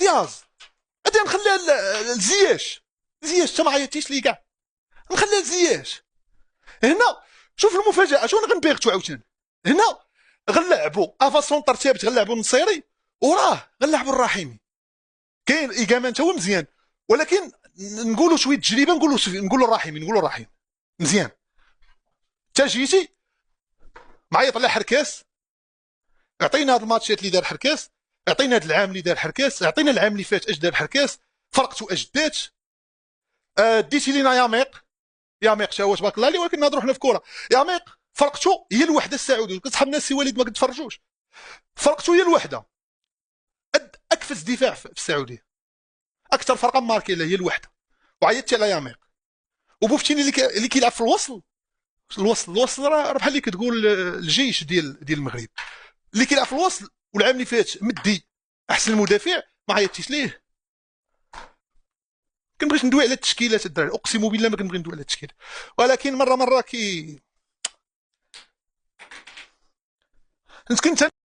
دياز غادي نخليها لزياش. زياش انت ما عيطتيش لي كاع، نخليها لزياش. هنا شوف المفاجاه، شنو غنبيغتو عاوتاني. هنا غنلعبوا افاسون ترتيبت، غنلعبوا النصيري وراه غنلعبوا الرحيمي. كاين اقامه انت هو مزيان، ولكن نقولوا شويه تجربه، نقولوا الرحيمي، نقولوا الرحيم مزيان. انت جيتي معيط على حركاس، عطينا هاد الماتشات اللي دار حركاس، عطينا هاد العام اللي دار حركاس، عطينا العام اللي فات اش دار حركاس، فرقتو اش دات. ديتي لينا ياميق تا هو تبارك الله عليه، ولكن نهضروا حنا في كره. ياميق فرقتو هي الوحده السعوديه، كتصحاب الناس سي وليد ما كتفرجوش، فرقتو هي الوحده اكفس دفاع في السعوديه، اكثر فرقه ماركي هي الوحده. وعيطتي على ياميق. وبوفتيني اللي كيلعب في الوسط راه بحال اللي كتقول الجيش ديال المغرب، اللي كيلعب في الوسط. والعام اللي فات مدي احسن مدافع، ما عيطتيش ليه. كنبغيش ندوي على التشكيلات الدراري، اقسم بالله ما كنبغي ندوي على التشكيل، ولكن مره كنت